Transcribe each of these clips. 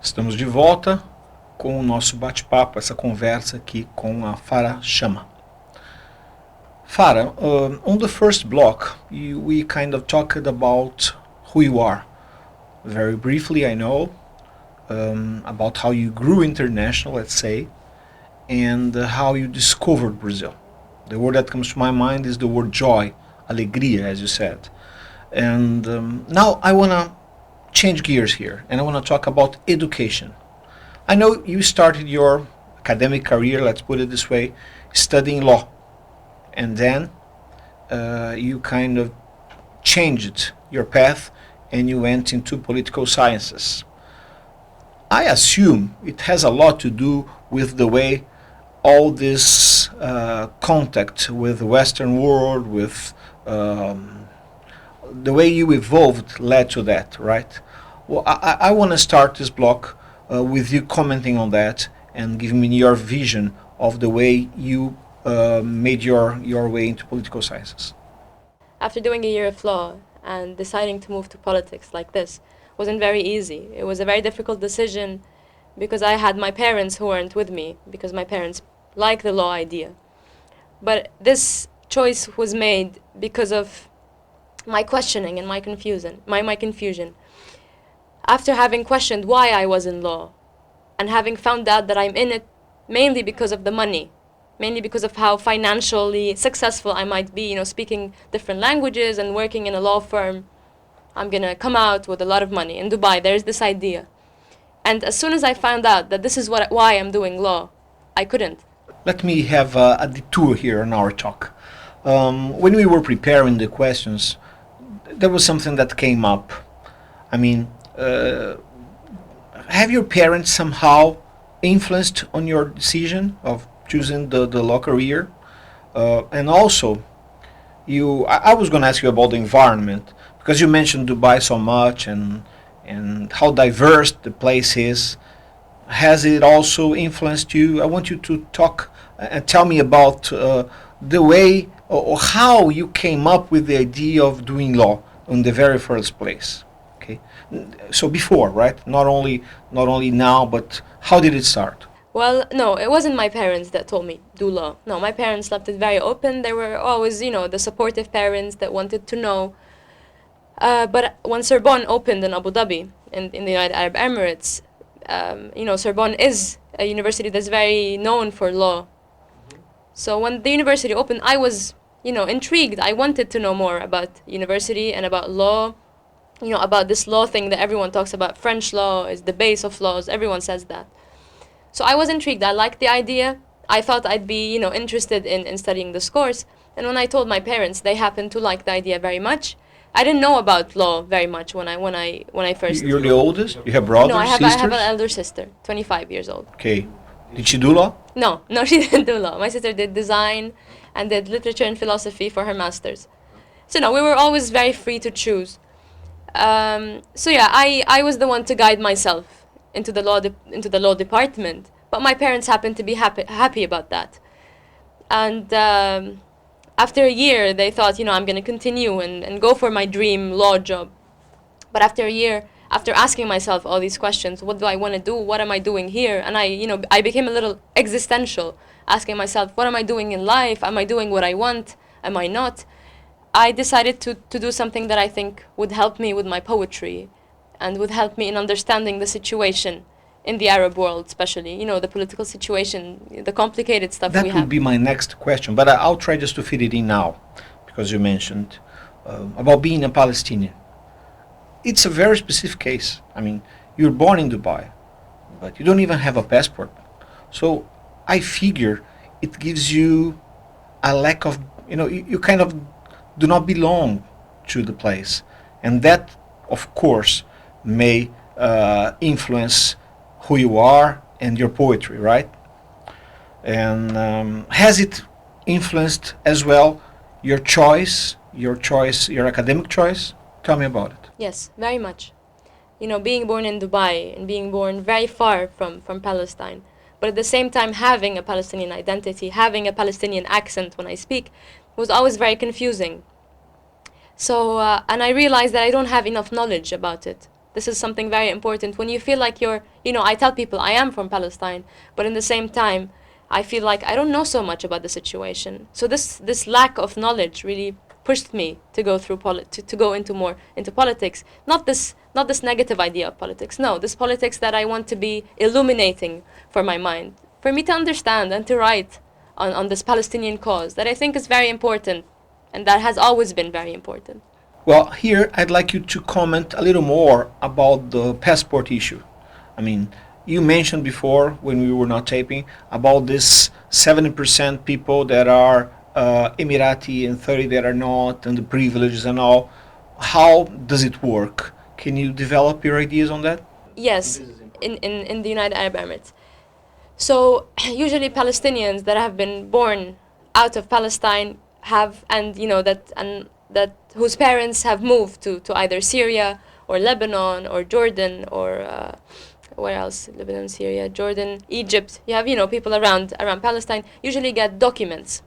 Estamos de volta com o nosso bate-papo, essa conversa aqui com a Farah Chamma. Farah, on the first block, we kind of talked about who you are. Very briefly, I know, about how you grew international, let's say, and how you discovered Brazil. The word that comes to my mind is the word joy, alegria, as you said. And now I want to change gears here, and I want to talk about education. I know you started your academic career, let's put it this way, studying law, and then you kind of changed your path and you went into political sciences. I assume it has a lot to do with the way all this contact with the Western world, with the way you evolved led to that, right? Well, I want to start this block with you commenting on that and giving me your vision of the way you made your way into political sciences. After doing a year of law and deciding to move to politics like this wasn't very easy. It was a very difficult decision because I had my parents who weren't with me because my parents like the law idea. But this choice was made because of my questioning and my confusion. After having questioned why I was in law and having found out that I'm in it mainly because of the money, mainly because of how financially successful I might be, speaking different languages and working in a law firm, I'm gonna come out with a lot of money. In Dubai, there's this idea. And as soon as I found out that this is why I'm doing law, I couldn't. Let me have a detour here in our talk. When we were preparing the questions, there was something that came up. I mean, have your parents somehow influenced on your decision of choosing the law career? And also, I was going to ask you about the environment, because you mentioned Dubai so much and how diverse the place is. Has it also influenced you? I want you to talk and tell me about the way or how you came up with the idea of doing law in the very first place. Okay, so before, right? Not only now, but how did it start? Well, no, it wasn't my parents that told me do law. No, my parents left it very open. They were always, the supportive parents that wanted to know. But when Sorbonne opened in Abu Dhabi, in the United Arab Emirates, Sorbonne is a university that's very known for law. So when the university opened, I was, intrigued. I wanted to know more about university and about law, about this law thing that everyone talks about. French law is the base of laws. Everyone says that. So I was intrigued. I liked the idea. I thought I'd be, interested in studying this course. And when I told my parents, they happened to like the idea very much. I didn't know about law very much when I first. You're the oldest? You have brothers, No, I have sisters? an elder sister, 25 years old. Okay. Did she do law? No, she didn't do law. My sister did design and did literature and philosophy for her master's. So no, we were always very free to choose. I was the one to guide myself into the law department. But my parents happened to be happy about that. And after a year, they thought, I'm going to continue and go for my dream law job. But after a year, after asking myself all these questions, what do I want to do? What am I doing here? And I became a little existential, asking myself, what am I doing in life? Am I doing what I want? Am I not? I decided to do something that I think would help me with my poetry and would help me in understanding the situation in the Arab world, especially, the political situation, the complicated stuff we have. That would be my next question, but I'll try just to fit it in now, because you mentioned about being a Palestinian. It's a very specific case. I mean, you're born in Dubai, but you don't even have a passport. So I figure it gives you a lack of, you kind of do not belong to the place. And that, of course, may influence who you are and your poetry, right? And has it influenced as well your academic choice? Tell me about it. Yes, very much. Being born in Dubai and being born very far from Palestine, but at the same time having a Palestinian identity, having a Palestinian accent when I speak, was always very confusing. So, and I realized that I don't have enough knowledge about it. This is something very important. When you feel like you're, I tell people I am from Palestine, but in the same time, I feel like I don't know so much about the situation. So this lack of knowledge really pushed me to go through to go into politics. Not this negative idea of politics. No, this politics that I want to be illuminating for my mind, for me to understand and to write on this Palestinian cause that I think is very important, and that has always been very important. Well, here I'd like you to comment a little more about the passport issue. I mean, you mentioned before when we were not taping about this 70% people that are Emirati and 30 that are not, and the privileges and all. How does it work? Can you develop your ideas on that? Yes, in the United Arab Emirates. So usually Palestinians that have been born out of Palestine have, and that whose parents have moved to either Syria or Lebanon or Jordan or where else? Lebanon, Syria, Jordan, Egypt. You have people around Palestine usually get documents.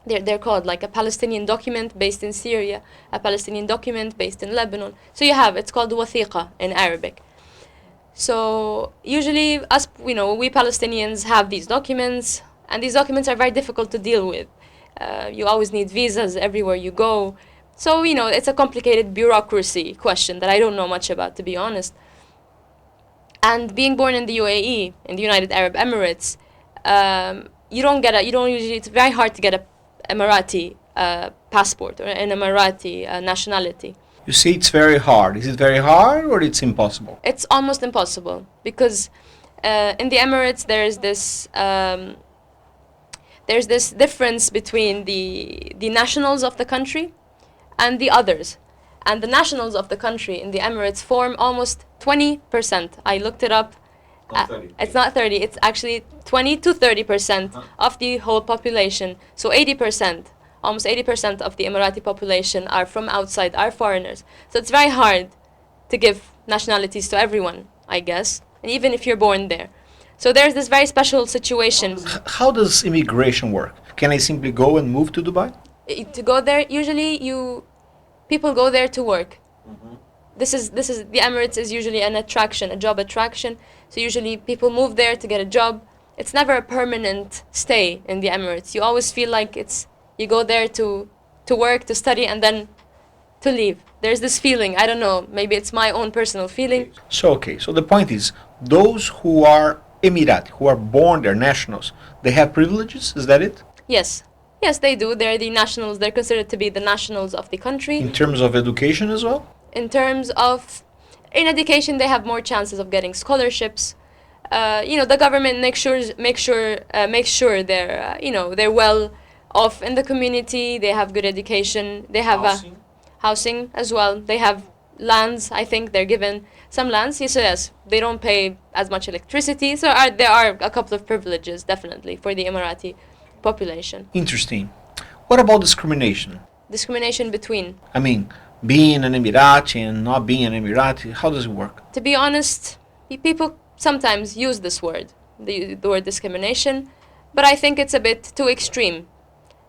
They're called like a Palestinian document based in Syria, a Palestinian document based in Lebanon. So it's called wathiqa in Arabic. So usually we Palestinians have these documents, and these documents are very difficult to deal with. You always need visas everywhere you go. So, it's a complicated bureaucracy question that I don't know much about, to be honest. And being born in the UAE, in the United Arab Emirates, it's very hard to get a Emirati passport or an Emirati nationality. You say it's very hard. Is it very hard or it's impossible? It's almost impossible because in the Emirates there's this difference between the nationals of the country and the others. And the nationals of the country in the Emirates form almost 20%. I looked it up. It's not 30, it's actually 20 to 30% of the whole population. So 80%, almost 80% of the Emirati population are from outside, are foreigners. So it's very hard to give nationalities to everyone, I guess, and even if you're born there. So there's this very special situation. How does immigration work? Can I simply go and move to Dubai? To go there, usually people go there to work. Mm-hmm. This is the Emirates is usually an attraction, a job attraction. So usually people move there to get a job. It's never a permanent stay in the Emirates. You always feel like you go there to work, to study, and then to leave. There's this feeling, I don't know, maybe it's my own personal feeling. So the point is, those who are Emirati, who are born there, nationals, they have privileges, is that it? Yes, they do. They're the nationals, they're considered to be the nationals of the country. In terms of education as well? In education, they have more chances of getting scholarships. The government makes sure they're well off in the community. They have good education. They have housing as well. They have lands. I think they're given some lands. Yes, they don't pay as much electricity. So there are a couple of privileges definitely for the Emirati population. Interesting. What about discrimination? Discrimination between? I mean, being an Emirati and not being an Emirati, how does it work? To be honest, people sometimes use this word, the word discrimination, but I think it's a bit too extreme,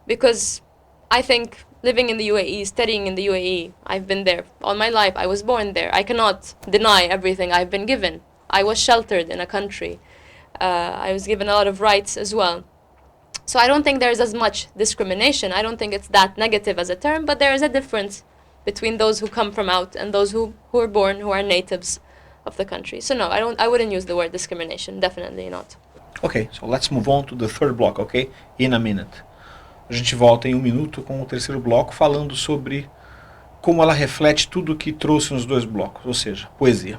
because I think living in the UAE, studying in the UAE, I've been there all my life, I was born there, I cannot deny everything I've been given. I was sheltered in a country, I was given a lot of rights as well. So I don't think there's as much discrimination. I don't think it's that negative as a term, but there is a difference between those who come from out and those who are born, who are natives of the country. So no, I wouldn't use the word discrimination, definitely not. Okay, so let's move on to the third block, okay? In a minute. A gente volta em 1 minuto com o terceiro bloco, falando sobre como ela reflete tudo que trouxe nos 2 blocos, ou seja, poesia.